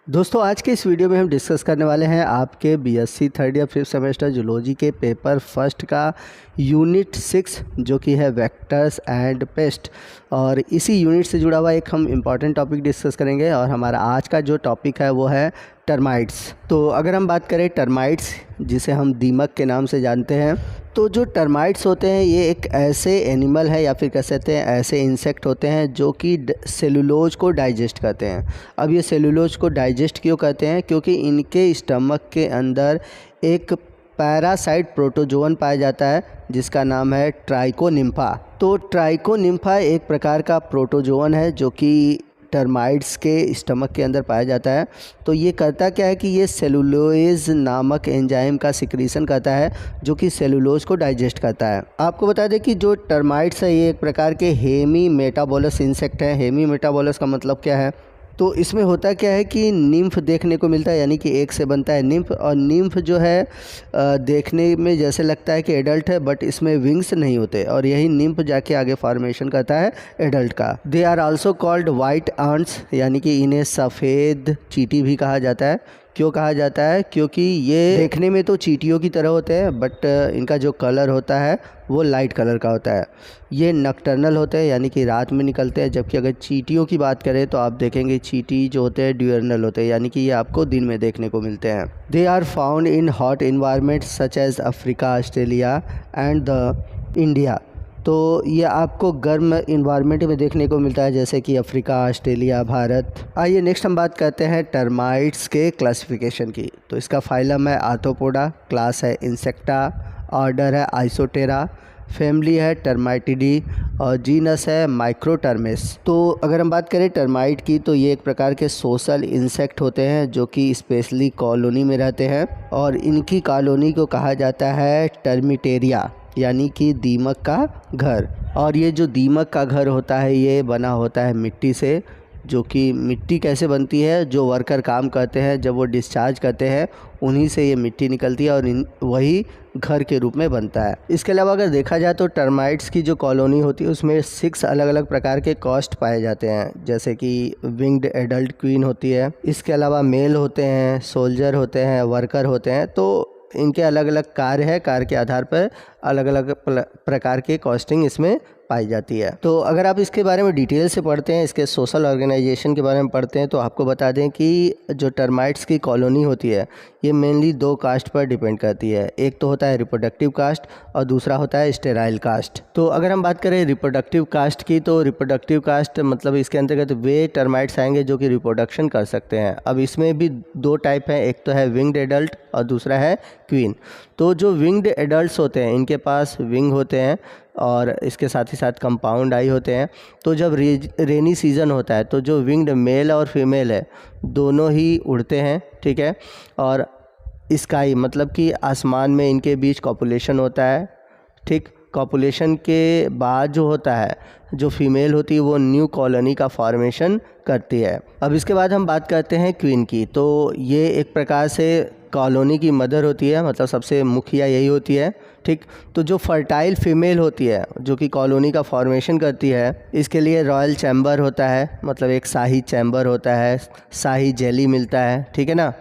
दोस्तों आज के इस वीडियो में हम डिस्कस करने वाले हैं आपके बीएससी थर्ड या फिफ्थ सेमेस्टर जूलॉजी के पेपर फर्स्ट का यूनिट 6 जो कि है वेक्टर्स एंड पेस्ट। और इसी यूनिट से जुड़ा हुआ एक हम इम्पॉर्टेंट टॉपिक डिस्कस करेंगे और हमारा आज का जो टॉपिक है वो है टर्माइट्स। तो अगर हम बात करें टर्माइट्स, जिसे हम दीमक के नाम से जानते हैं, तो जो टर्माइट्स होते हैं ये एक ऐसे एनिमल है या फिर कह सकते हैं ऐसे इंसेक्ट होते हैं जो कि सेलुलोज को डाइजेस्ट करते हैं। अब ये सेलुलोज को डाइजेस्ट क्यों करते हैं? क्योंकि इनके स्टमक के अंदर एक पैरासाइट प्रोटोजोअन पाया जाता है जिसका नाम है ट्राइकोनिम्फा। तो ट्राइकोनिम्फा एक प्रकार का प्रोटोजोअन है जो कि टर्माइट्स के स्टमक के अंदर पाया जाता है। तो ये करता क्या है कि ये सेलुलोज नामक एंजाइम का सिक्रीशन करता है जो कि सेलुलोज को डाइजेस्ट करता है। आपको बता दें कि जो टर्माइट्स है ये एक प्रकार के हेमी मेटाबोलस इंसेक्ट है। हेमी मेटाबोलस का मतलब क्या है? तो इसमें होता क्या है कि निम्फ देखने को मिलता है, यानी कि एक से बनता है निम्फ। और निम्फ जो है देखने में जैसे लगता है कि एडल्ट है, बट इसमें विंग्स नहीं होते और यही निम्फ जाके आगे फॉर्मेशन करता है एडल्ट का। They are also called white ants, यानी कि इन्हें सफ़ेद चींटी भी कहा जाता है। क्यों कहा जाता है? क्योंकि ये देखने में तो चींटियों की तरह होते हैं बट इनका जो कलर होता है वो लाइट कलर का होता है। ये नक्टर्नल होते हैं, यानी कि रात में निकलते हैं, जबकि अगर चींटियों की बात करें तो आप देखेंगे चींटी जो होते हैं ड्यूरनल होते हैं, यानी कि ये आपको दिन में देखने को मिलते हैं। They are found in hot environment such as Africa, Australia and the India. तो ये आपको गर्म इन्वायरमेंट में देखने को मिलता है जैसे कि अफ्रीका, ऑस्ट्रेलिया, भारत। आइए नेक्स्ट हम बात करते हैं टर्माइट्स के क्लासिफिकेशन की। तो इसका फाइलम है आर्थ्रोपोडा, क्लास है इंसेक्टा, ऑर्डर है आइसोटेरा, फैमिली है टर्माइटिडी और जीनस है माइक्रोटर्मेस। तो अगर हम बात करें टर्माइट की तो ये एक प्रकार के सोशल इंसेक्ट होते हैं जो कि स्पेशली कॉलोनी में रहते हैं और इनकी कॉलोनी को कहा जाता है टर्मिटेरिया, यानी कि दीमक का घर। और ये जो दीमक का घर होता है ये बना होता है मिट्टी से, जो कि मिट्टी कैसे बनती है, जो वर्कर काम करते हैं जब वो डिस्चार्ज करते हैं उन्हीं से ये मिट्टी निकलती है और वही घर के रूप में बनता है। इसके अलावा अगर देखा जाए तो टर्माइट्स की जो कॉलोनी होती है उसमें 6 अलग अलग प्रकार के कॉस्ट पाए जाते हैं, जैसे कि विंग्ड एडल्ट क्वीन होती है, इसके अलावा मेल होते हैं, सोल्जर होते हैं, वर्कर होते हैं। तो इनके अलग अलग कार्य है, कार्य के आधार पर अलग अलग प्रकार के कॉस्टिंग इसमें पाई जाती है। तो अगर आप इसके बारे में डिटेल से पढ़ते हैं, इसके सोशल ऑर्गेनाइजेशन के बारे में पढ़ते हैं, तो आपको बता दें कि जो टर्माइट्स की कॉलोनी होती है ये मेनली 2 कास्ट पर डिपेंड करती है। एक तो होता है रिप्रोडक्टिव कास्ट और दूसरा होता है स्टेराइल कास्ट। तो अगर हम बात करें रिप्रोडक्टिव कास्ट की तो रिप्रोडक्टिव कास्ट मतलब इसके अंतर्गत वे टर्माइट्स आएंगे जो कि रिप्रोडक्शन कर सकते हैं। अब इसमें भी 2 टाइप हैं, एक तो है विंग्ड एडल्ट और दूसरा है क्वीन। तो जो विंग्ड एडल्ट्स होते हैं इनके पास विंग होते हैं और इसके साथ ही साथ कंपाउंड आई होते हैं। तो जब रेनी सीज़न होता है तो जो विंग्ड मेल और फीमेल है दोनों ही उड़ते हैं, ठीक है। और स्काई मतलब कि आसमान में इनके बीच कॉपुलेशन होता है, ठीक। कॉपुलेशन के बाद जो होता है जो फीमेल होती है वो न्यू कॉलोनी का फॉर्मेशन करती है। अब इसके बाद हम बात करते हैं क्वीन की। तो ये एक प्रकार से कॉलोनी की मदर होती है, मतलब सबसे मुखिया यही होती है, ठीक। तो जो फर्टाइल फीमेल होती है जो कि कॉलोनी का फॉर्मेशन करती है, इसके लिए रॉयल चैम्बर होता है, मतलब एक शाही चैम्बर होता है, शाही जेली मिलता है, ठीक है ना।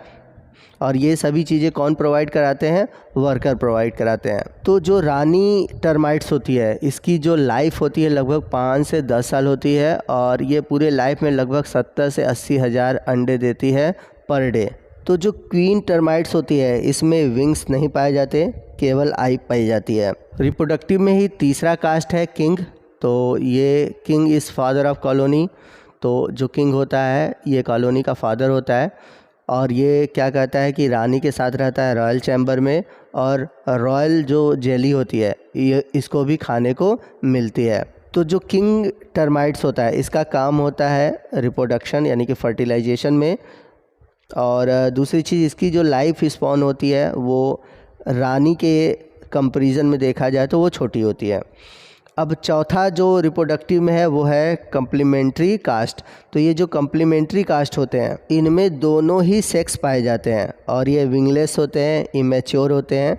और ये सभी चीज़ें कौन प्रोवाइड कराते हैं? वर्कर प्रोवाइड कराते हैं। तो जो रानी टर्माइट्स होती है इसकी जो लाइफ होती है लगभग 5 से 10 साल होती है और ये पूरे लाइफ में लगभग 70 से 80 हज़ार अंडे देती है पर डे। तो जो क्वीन टर्माइट्स होती है इसमें विंग्स नहीं पाए जाते, केवल आई पाई जाती है। रिप्रोडक्टिव में ही तीसरा कास्ट है किंग। तो ये king is father of colony. तो जो किंग होता है ये कॉलोनी का फादर होता है और ये क्या कहता है कि रानी के साथ रहता है रॉयल चैम्बर में और रॉयल जो जेली होती है ये इसको भी खाने को मिलती है। तो जो किंग टर्माइट्स होता है इसका काम होता है रिप्रोडक्शन यानी कि फर्टिलाइजेशन में। और दूसरी चीज़ इसकी जो लाइफ स्पॉन होती है वो रानी के कंपैरिजन में देखा जाए तो वो छोटी होती है। अब चौथा जो रिप्रोडक्टिव में है वो है कम्प्लीमेंट्री कास्ट। तो ये जो कम्प्लीमेंट्री कास्ट होते हैं इनमें दोनों ही सेक्स पाए जाते हैं और ये विंगलेस होते हैं, इमेच्योर होते हैं।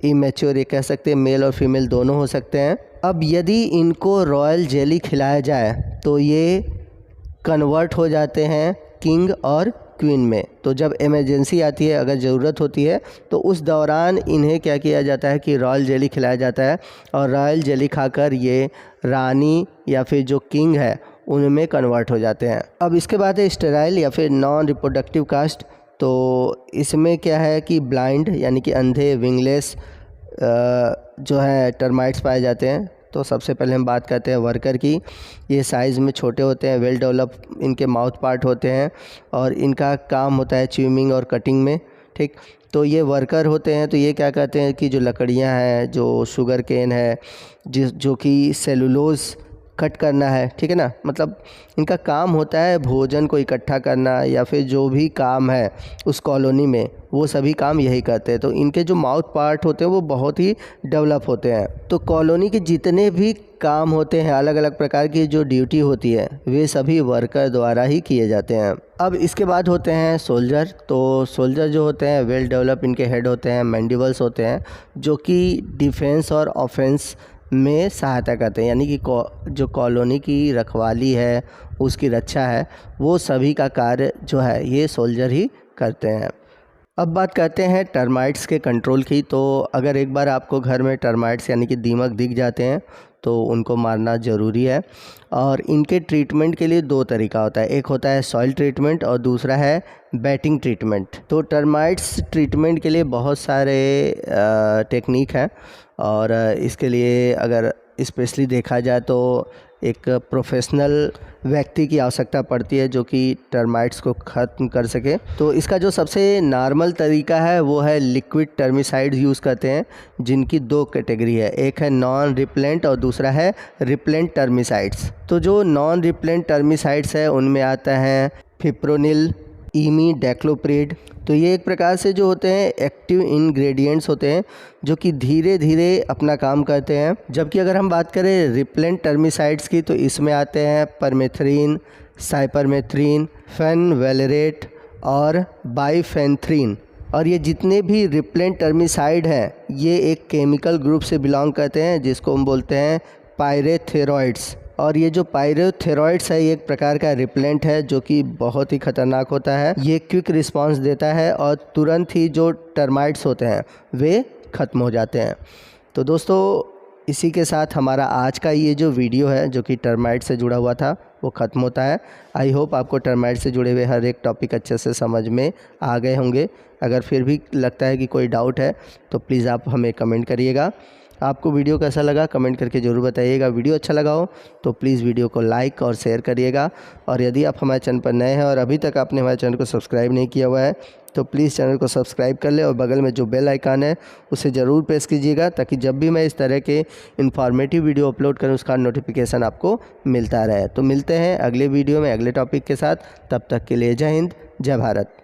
इमेच्योर ये कह सकते हैं मेल और फीमेल दोनों हो सकते हैं। अब यदि इनको रॉयल जेली खिलाया जाए तो ये कन्वर्ट हो जाते हैं किंग और क्वीन में। तो जब इमरजेंसी आती है, अगर ज़रूरत होती है, तो उस दौरान इन्हें क्या किया जाता है कि रॉयल जेली खिलाया जाता है और रॉयल जेली खाकर ये रानी या फिर जो किंग है उनमें कन्वर्ट हो जाते हैं। अब इसके बाद है स्टेराइल या फिर नॉन रिप्रोडक्टिव कास्ट। तो इसमें क्या है कि ब्लाइंड यानी कि अंधे, विंगलेस जो है टर्माइट्स पाए जाते हैं। तो सबसे पहले हम बात करते हैं वर्कर की। ये साइज़ में छोटे होते हैं, वेल डेवलप इनके माउथ पार्ट होते हैं और इनका काम होता है च्यूइंग और कटिंग में, ठीक। तो ये वर्कर होते हैं, तो ये क्या करते हैं कि जो लकड़ियां हैं, जो शुगर केन है, जो कि सेलुलोज़ कट करना है, ठीक है ना, मतलब इनका काम होता है भोजन को इकट्ठा करना या फिर जो भी काम है उस कॉलोनी में, वो सभी काम यही करते हैं। तो इनके जो माउथ पार्ट होते हैं वो बहुत ही डेवलप होते हैं। तो कॉलोनी के जितने भी काम होते हैं, अलग अलग प्रकार की जो ड्यूटी होती है, वे सभी वर्कर द्वारा ही किए जाते हैं। अब इसके बाद होते हैं सोल्जर। तो सोल्जर जो होते हैं वेल डेवलप इनके हेड होते हैं, मैंडिबल्स होते हैं, जो कि डिफेंस और ऑफेंस में सहायता करते हैं, यानी कि जो कॉलोनी की रखवाली है, उसकी रक्षा है, वो सभी का कार्य जो है ये सोल्जर ही करते हैं। अब बात करते हैं टर्माइट्स के कंट्रोल की। तो अगर एक बार आपको घर में टर्माइट्स यानी कि दीमक दिख जाते हैं तो उनको मारना ज़रूरी है। और इनके ट्रीटमेंट के लिए दो तरीका होता है, एक होता है सॉइल ट्रीटमेंट और दूसरा है बैटिंग ट्रीटमेंट। तो टर्माइट्स ट्रीटमेंट के लिए बहुत सारे टेक्निक हैं और इसके लिए अगर स्पेशली देखा जाए तो एक प्रोफेशनल व्यक्ति की आवश्यकता पड़ती है जो कि टर्माइट्स को ख़त्म कर सके। तो इसका जो सबसे नॉर्मल तरीका है वो है लिक्विड टर्मिसाइड्स यूज़ करते हैं, जिनकी दो कैटेगरी है, एक है नॉन रिपेलेंट और दूसरा है रिपेलेंट टर्मिसाइड्स। तो जो नॉन रिपेलेंट टर्मिसाइड्स है उनमें आता है फिप्रोनिल, इमीडैक्लोप्रिड। तो ये एक प्रकार से जो होते हैं एक्टिव इंग्रेडिएंट्स होते हैं जो कि धीरे धीरे अपना काम करते हैं। जबकि अगर हम बात करें रिपेलेंट टर्मिसाइड्स की तो इसमें आते हैं परमेथ्रिन, साइपरमेथ्रिन, फेनवेलरेट और बाइफेंथ्रिन। और ये जितने भी रिपेलेंट टर्मिसाइड हैं ये एक केमिकल ग्रुप से बिलोंग करते हैं जिसको हम बोलते हैं पायरेथेरॉइड्स। और ये जो पायरेथेरॉइड्स है ये एक प्रकार का रिपेलेंट है जो कि बहुत ही ख़तरनाक होता है। ये क्विक रिस्पांस देता है और तुरंत ही जो टर्माइट्स होते हैं वे ख़त्म हो जाते हैं। तो दोस्तों इसी के साथ हमारा आज का ये जो वीडियो है जो कि टर्माइट से जुड़ा हुआ था वो ख़त्म होता है। आई होप आपको टर्माइट से जुड़े हुए हर एक टॉपिक अच्छे से समझ में आ गए होंगे। अगर फिर भी लगता है कि कोई डाउट है तो प्लीज़ आप हमें कमेंट करिएगा। आपको वीडियो कैसा लगा कमेंट करके ज़रूर बताइएगा। वीडियो अच्छा लगा हो तो प्लीज़ वीडियो को लाइक और शेयर करिएगा। और यदि आप हमारे चैनल पर नए हैं और अभी तक आपने हमारे चैनल को सब्सक्राइब नहीं किया हुआ है तो प्लीज़ चैनल को सब्सक्राइब कर ले और बगल में जो बेल आइकन है उसे ज़रूर प्रेस कीजिएगा ताकि जब भी मैं इस तरह के इन्फॉर्मेटिव वीडियो अपलोड करूं उसका नोटिफिकेशन आपको मिलता रहे। तो मिलते हैं अगले वीडियो में अगले टॉपिक के साथ। तब तक के लिए जय हिंद, जय भारत।